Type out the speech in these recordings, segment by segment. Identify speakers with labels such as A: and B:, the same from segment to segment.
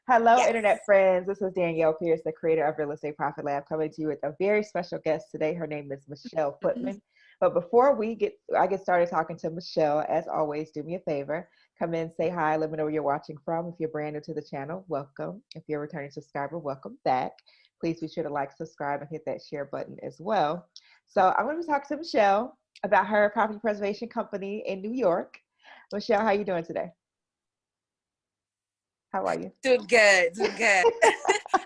A: Hello,
B: Yes.
A: Internet friends. This is Danielle Pierce, the creator of Real Estate Profit Lab, coming to you with a very special guest today. Her name is Michelle Putman. But before I get started talking to Michelle, as always, do me a favor. Come in, say hi, let me know where you're watching from. If you're brand new to the channel, welcome. If you're a returning subscriber, welcome back. Please be sure to like, subscribe, and hit that share button as well. So I'm going to be talking to Michelle about her property preservation company in New York. Michelle, how are you doing today? How are you?
B: Doing good.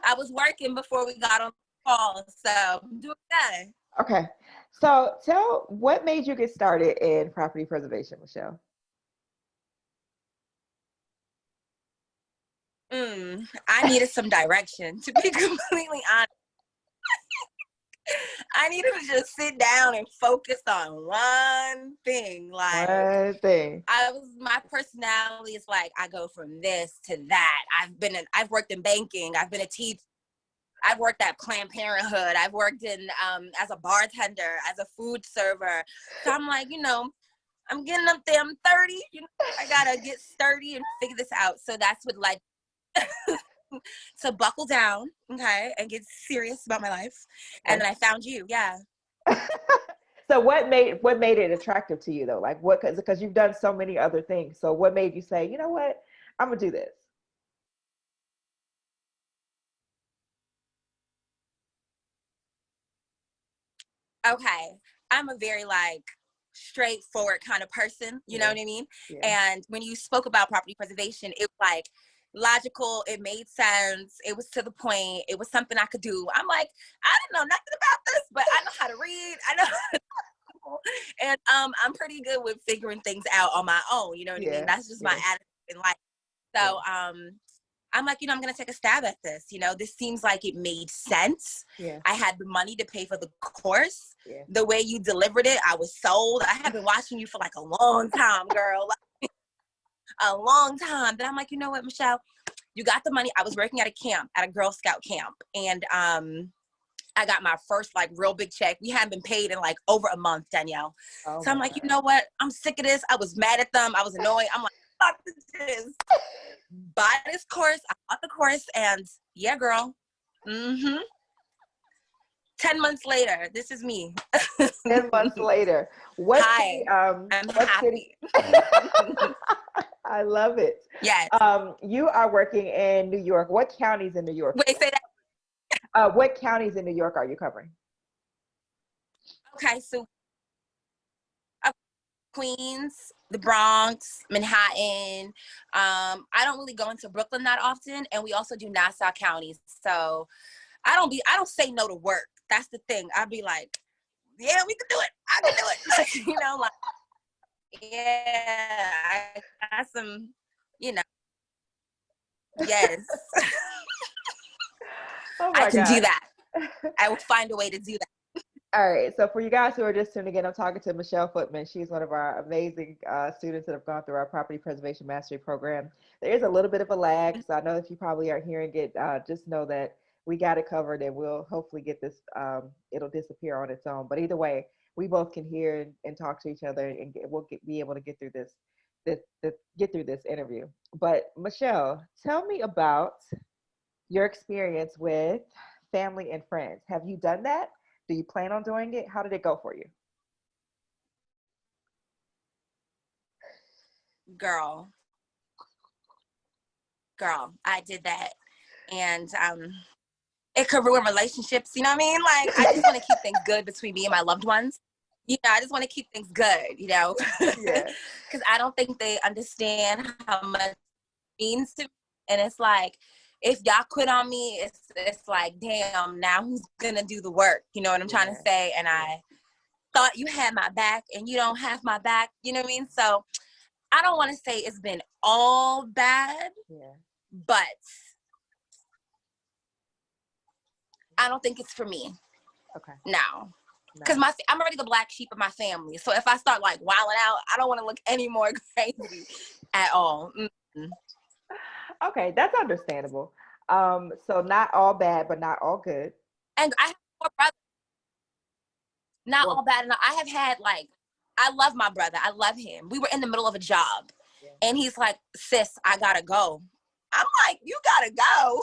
B: I was working before we got on the call, so I'm doing good.
A: Okay. So what made you get started in property preservation, Michelle?
B: I needed some direction, to be completely honest. I needed to just sit down and focus on one thing.
A: One thing.
B: My personality is like, I go from this to that. I've worked in banking. I've been a teacher. I've worked at Planned Parenthood. I've worked in as a bartender, as a food server. So I'm like, I'm getting up there. I'm 30. I gotta get sturdy and figure this out. So that's what like to buckle down, okay, and get serious about my life. And then I found you. Yeah.
A: So what made it attractive to you though? Like what? Because you've done so many other things. So what made you say, you know what, I'm gonna do this?
B: Okay. I'm a very like straightforward kind of person, you know what I mean?
A: Yeah.
B: And when you spoke about property preservation, it was like logical, it made sense, it was to the point, it was something I could do. I'm like, I don't know nothing about this, but I know how to read, I know how to and I'm pretty good with figuring things out on my own, you know what I mean? That's just my attitude in life. So I'm like, I'm going to take a stab at this. This seems like it made sense.
A: Yeah.
B: I had the money to pay for the course.
A: Yeah.
B: The way you delivered it, I was sold. I have been watching you for like a long time, girl. Like, a long time. Then I'm like, you know what, Michelle? You got the money. I was working at a camp, at a Girl Scout camp. And I got my first like real big check. We hadn't been paid in like over a month, Danielle.
A: Oh
B: so I'm like, you know what? I'm sick of this. I was mad at them. I was annoyed. I'm like, fuck this. Buy this course. I bought the course, and yeah, girl. 10 months later, this is me.
A: 10 months later. What
B: Hi,
A: city,
B: I'm happy.
A: I love it.
B: Yes.
A: You are working in New York. What counties in New York?
B: Wait, say that.
A: What counties in New York are you covering?
B: Okay, so Queens, the Bronx, Manhattan. I don't really go into Brooklyn that often, and we also do Nassau counties. So I don't say no to work. That's the thing. I'd be like, yeah, we can do it. I can do it. Like, yeah, I got some, yes.
A: Oh my
B: I can
A: God.
B: do that. I will find a way to do that.
A: All right. So for you guys who are just tuning in, I'm talking to Michelle Putman. She's one of our amazing students that have gone through our property preservation mastery program. There is a little bit of a lag, so I know if you probably aren't hearing it, just know that we got it covered, and we'll hopefully get this. It'll disappear on its own. But either way, we both can hear and talk to each other, and be able to get through this interview. But Michelle, tell me about your experience with family and friends. Have you done that? Do you plan on doing it? How did it go for you?
B: Girl, I did that. And it could ruin relationships, you know what I mean? Like, I just want to keep things good between me and my loved ones. I just want to keep things good,
A: Yeah.
B: Because I don't think they understand how much it means to me. And it's like, if y'all quit on me, it's like, damn, now who's gonna do the work? You know what I'm trying to say? And I thought you had my back, and you don't have my back. You know what I mean? So I don't want to say it's been all bad, but I don't think it's for me.
A: Okay.
B: No. Because I'm already the black sheep of my family. So if I start like wilding out, I don't want to look any more crazy at all.
A: Okay, that's understandable. So not all bad, but not all good.
B: And I have 4 brothers. Not all bad enough. I have had I love my brother. I love him. We were in the middle of a job, and he's like, "Sis, I gotta go." I'm like, you gotta go.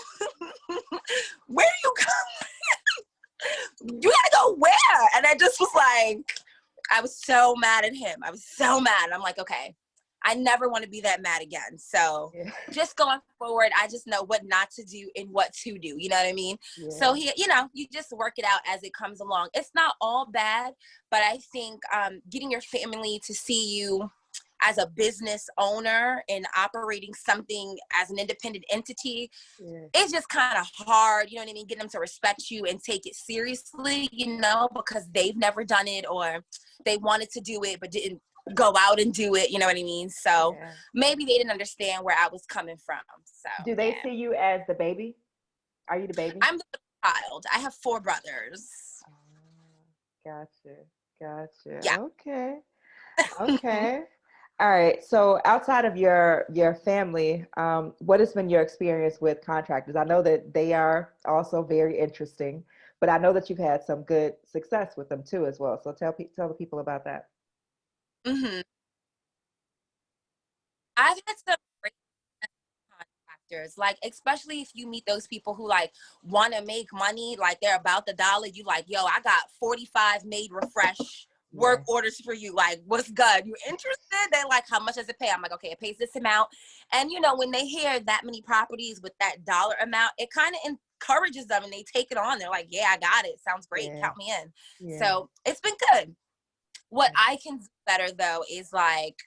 B: Where you go? You gotta go where? And I just was like, I was so mad at him. I was so mad. I'm like, okay, I never want to be that mad again. So just going forward, I just know what not to do and what to do. You know what I mean? Yeah. So you just work it out as it comes along. It's not all bad, but I think getting your family to see you as a business owner and operating something as an independent entity, it's just kind of hard, you know what I mean? Getting them to respect you and take it seriously, because they've never done it, or they wanted to do it but didn't go out and do it, you know what I mean? So maybe they didn't understand where I was coming from. So
A: do they see you as the baby? Are you the baby?
B: I'm the child. I have 4 brothers.
A: Gotcha.
B: Yeah.
A: Okay. All right. So outside of your family, what has been your experience with contractors? I know that they are also very interesting, but I know that you've had some good success with them too as well. So tell the people about that.
B: Mm-hmm. I've had some great contractors, like, especially if you meet those people who like want to make money, like they're about the dollar. You like, yo, I got 45 made refresh work orders for you. Like, what's good? You interested? They're like, how much does it pay? I'm like, okay, it pays this amount. And when they hear that many properties with that dollar amount, it kind of encourages them and they take it on. They're like, yeah, I got it. Sounds great. Count me in. So it's been good. What I can do better though is like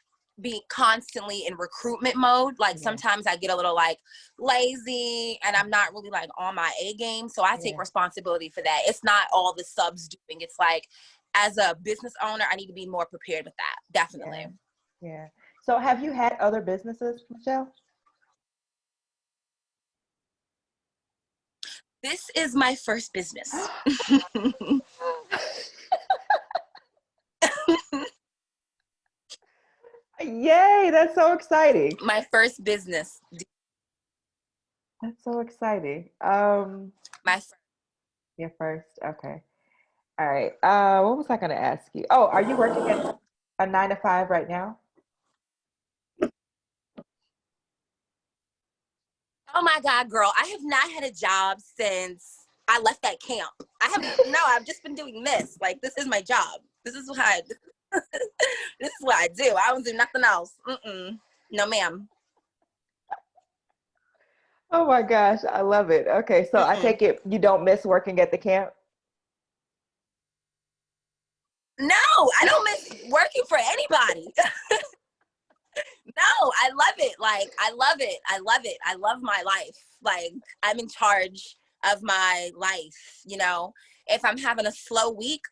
B: be constantly in recruitment mode. Like sometimes I get a little like lazy and I'm not really like on my A game. So I take responsibility for that. It's not all the subs doing. It's like, as a business owner, I need to be more prepared with that. Definitely.
A: Yeah. So have you had other businesses, Michelle?
B: This is my first business.
A: Yay, that's so exciting.
B: My first business.
A: That's so exciting. Your first, okay. All right. What was I going to ask you? Oh, are you working at a 9 to 5 right now?
B: Oh my God, girl. I have not had a job since I left that camp. I've just been doing this. Like, this is my job. This is what this is what I do. I don't do nothing else. No, ma'am.
A: Oh my gosh, I love it. Okay, so I take it you don't miss working at the camp?
B: No, I don't miss working for anybody. No, I love it. Like, I love it. I love it. I love my life. Like, I'm in charge of my life. If I'm having a slow week,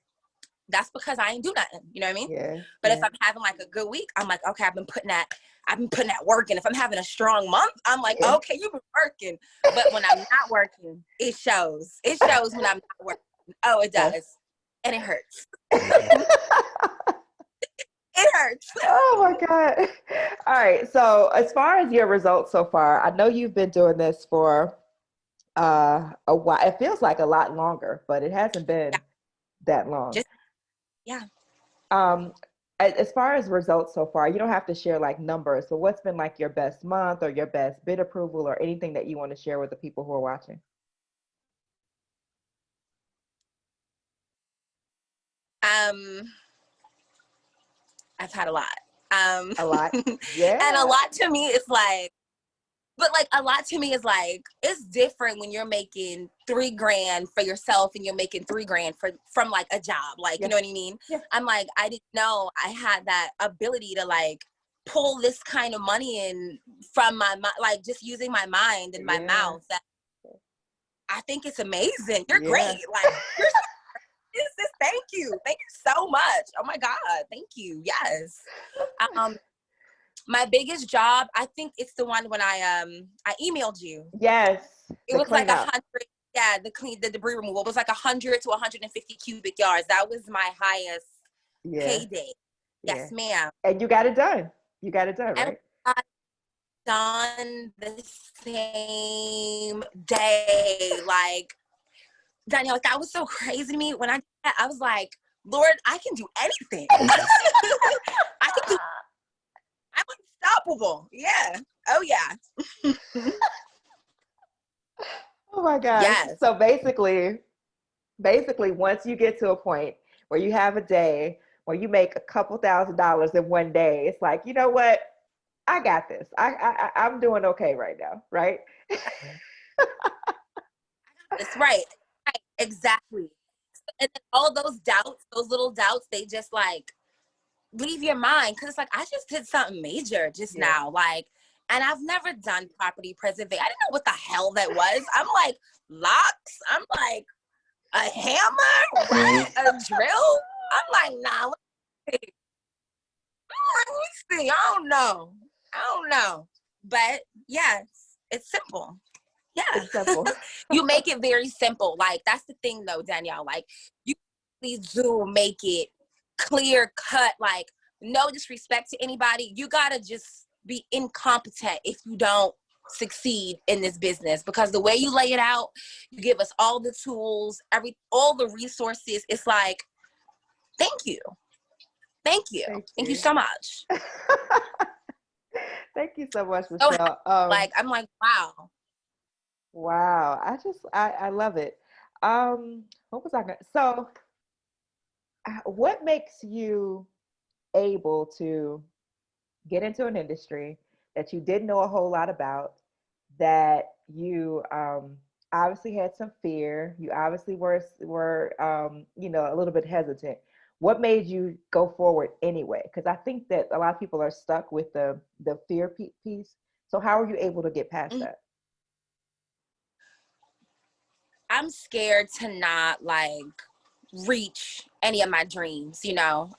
B: that's because I ain't do nothing. You know what I mean? But if I'm having like a good week, I'm like, okay, I've been putting that work in. If I'm having a strong month, I'm like, okay, you've been working. But when I'm not working, it shows. It shows when I'm not working. Oh, it does. And it hurts. It hurts.
A: Oh my God. All right. So as far as your results so far, I know you've been doing this for a while. It feels like a lot longer, but it hasn't been that long. As far as results so far, you don't have to share like numbers. So what's been like your best month or your best bid approval or anything that you want to share with the people who are watching?
B: I've had a lot.
A: A lot. Yeah.
B: And a lot to me is like, it's different when you're making $3,000 for yourself and you're making $3,000 from like a job. Like, you know what I mean? Yeah. I'm like, I didn't know I had that ability to like pull this kind of money in from my mind, like just using my mind and my mouth. I think it's amazing. You're great. Like, you're thank you so much. Oh my God, thank you. Yes. My biggest job, I think it's the one when I emailed you.
A: Yes.
B: It was like 100. Yeah, the debris removal. It was like 100 to 150 cubic yards. That was my highest payday. Yes, ma'am.
A: And you got it done. Right?
B: And I done the same day. Like, Danielle, like, that was so crazy to me. When I was like, Lord, I can do anything. I was unstoppable. Yeah. Oh yeah.
A: Oh my gosh.
B: Yes.
A: So basically once you get to a point where you have a day where you make a couple $1,000s in one day, it's like, you know what? I got this. I'm doing okay right now, right?
B: That's right. Right. Exactly. And then all those doubts, those little doubts, they just like leave your mind, because it's like, I just did something major just
A: Yeah.
B: now, like, and I've never done property preservation. I didn't know what the hell that was. I'm like, locks. I'm like, a hammer, what? A drill. I'm like, nah. Let me see. I don't know. But yes, it's simple. Yeah.
A: It's simple.
B: You make it very simple. Like, that's the thing though, Danielle. Like, you really do make it clear cut. Like, no disrespect to anybody. You gotta just be incompetent if you don't succeed in this business, because the way you lay it out, you give us all the tools, all the resources. It's like, thank you. Thank you so much.
A: Thank you so much,
B: So
A: Michelle.
B: like, I'm like, wow.
A: Wow. I love it. What was I going to, so what makes you able to get into an industry that you didn't know a whole lot about, that you obviously had some fear, you obviously were a little bit hesitant. What made you go forward anyway? Because I think that a lot of people are stuck with the fear piece. So how are you able to get past that?
B: I'm scared to not like reach any of my dreams.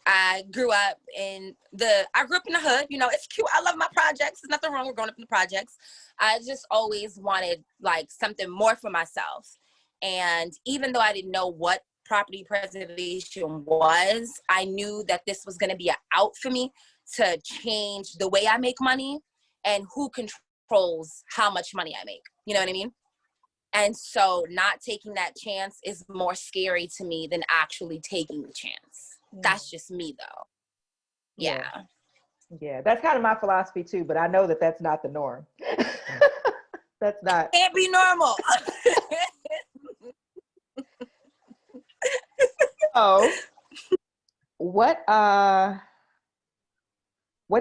B: I grew up in the hood. It's cute. I love my projects. There's nothing wrong with growing up in the projects. I just always wanted like something more for myself. And even though I didn't know what property preservation was, I knew that this was going to be an out for me to change the way I make money and who controls how much money I make. You know what I mean? And so not taking that chance is more scary to me than actually taking the chance. That's just me though. Yeah.
A: Yeah, that's kind of my philosophy too, but I know that that's not the norm. That's not.
B: It can't be normal.
A: So, what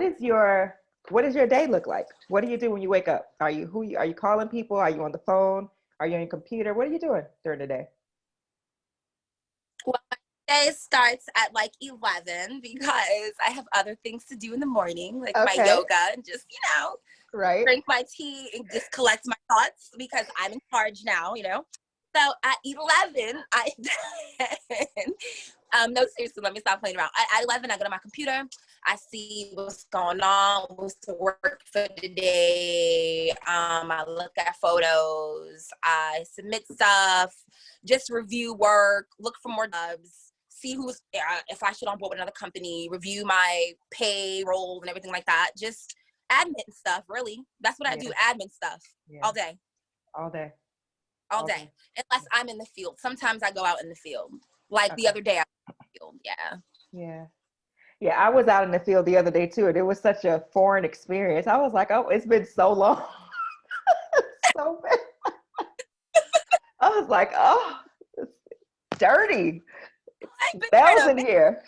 A: does your day look like? What do you do when you wake up? Are you calling people? Are you on the phone? Are you on your computer? What are you doing during the day?
B: Well, my day starts at like 11 because I have other things to do in the morning, like my yoga and just,
A: right,
B: drink my tea and just collect my thoughts because I'm in charge now. So at 11, no, seriously, let me stop playing around. At 11, I go to my computer. I see what's going on, what's to work for the day. I look at photos. I submit stuff, just review work, look for more jobs, see if I should onboard with another company, review my payroll and everything like that. Just admin stuff, really. That's what I do, admin stuff all day.
A: All day.
B: All day. Unless I'm in the field. Sometimes I go out in the field. Like the other day, I was in the field. Yeah.
A: Yeah, I was out in the field the other day too, and it was such a foreign experience. I was like, oh, it's been so long. So bad. I was like, oh, it's dirty. It smells in here.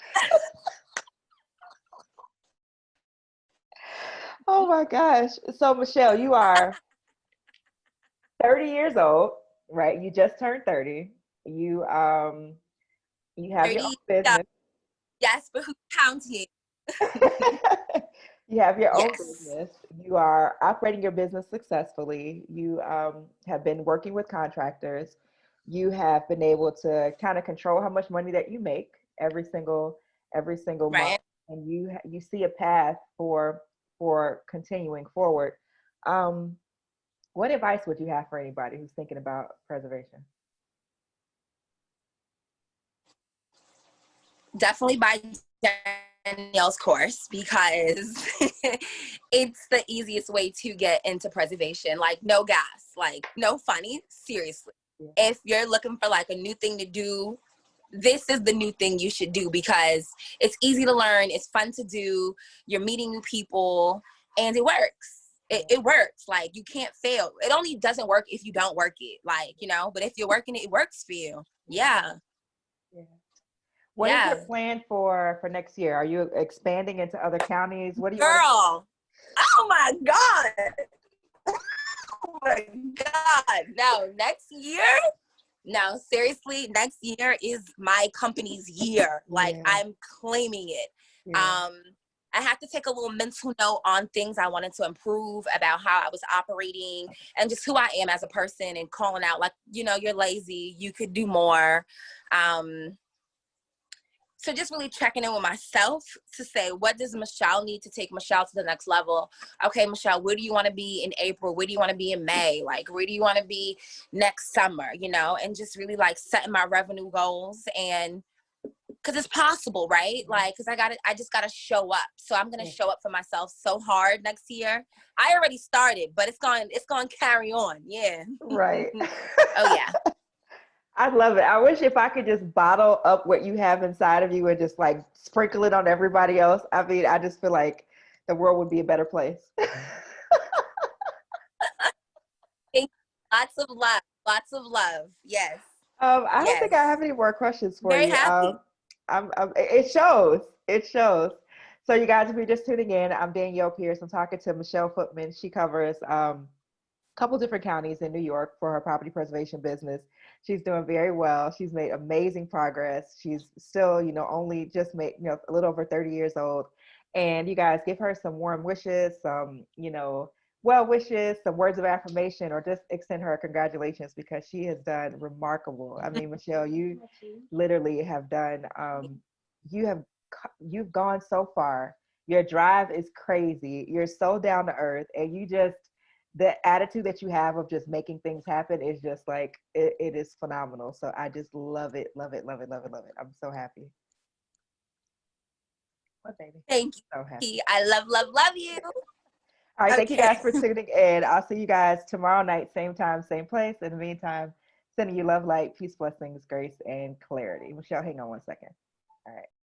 A: Oh my gosh. So Michelle, you are 30 years old, right? You just turned 30. You you have your own business.
B: Yes, but who's counting?
A: You have your own business. You are operating your business successfully. You have been working with contractors. You have been able to kind of control how much money that you make every single month, and you see a path for continuing forward. What advice would you have for anybody who's thinking about preservation?
B: Definitely buy Danielle's course because it's the easiest way to get into preservation. Like, no gas, like no funny, seriously. Yeah. If you're looking for like a new thing to do, this is the new thing you should do because it's easy to learn, it's fun to do, you're meeting new people, and it works.
A: Yeah.
B: It works. Like, you can't fail. It only doesn't work if you don't work it. Like, you know, but if you're working it, it works for you. Yeah.
A: Yeah. What is your
B: Yeah.
A: plan for next year? Are you expanding into other counties? What do you want to?
B: Girl. Oh my God. Oh my God. No, next year. No, seriously, next year is my company's year. Like,
A: Yeah,
B: I'm claiming it.
A: yeah,
B: I have to take a little mental note on things I wanted to improve about how I was operating and just who I am as a person, and calling out, like, you know, you're lazy, you could do more. So just really checking in with myself to say, what does Michelle need to take Michelle to the next level? Okay, Michelle, where do you want to be in April? Where do you want to be in May? Like, where do you want to be next summer? You know, and just really like setting my revenue goals, and because it's possible, right? Like, because I just got to show up. So I'm going to
A: yeah.
B: show up for myself so hard next year. I already started, but it's going to carry on. Yeah.
A: Right.
B: Oh yeah.
A: I love it. I wish if I could just bottle up what you have inside of you and just like sprinkle it on everybody else. I mean, I just feel like the world would be a better place.
B: Lots of love. Lots of love. Yes.
A: I don't think
B: Yes.
A: I have any more questions for
B: Very
A: you.
B: happy.
A: It shows. It shows. So, you guys, if you're just tuning in, I'm Danielle Pierce. I'm talking to Michelle Putman. She covers a couple different counties in New York for her property preservation business. She's doing very well. She's made amazing progress. She's still, only just made, a little over 30 years old. And you guys give her some warm wishes, some, well wishes, some words of affirmation, or just extend her congratulations because she has done remarkable. I mean, Michelle, you literally have done, you have, you've gone so far. Your drive is crazy. You're so down to earth, and you just, the attitude that you have of just making things happen is just like, it is phenomenal. So I just love it, love it, love it, love it, love it. I'm so happy. What, baby?
B: Thank
A: So happy.
B: you. I love, love, love you.
A: All right, thank you
B: Okay.
A: guys for tuning in. I'll see you guys tomorrow night, same time, same place. In the meantime, sending you love, light, peace, blessings, grace, and clarity. Michelle, hang on one second. All right.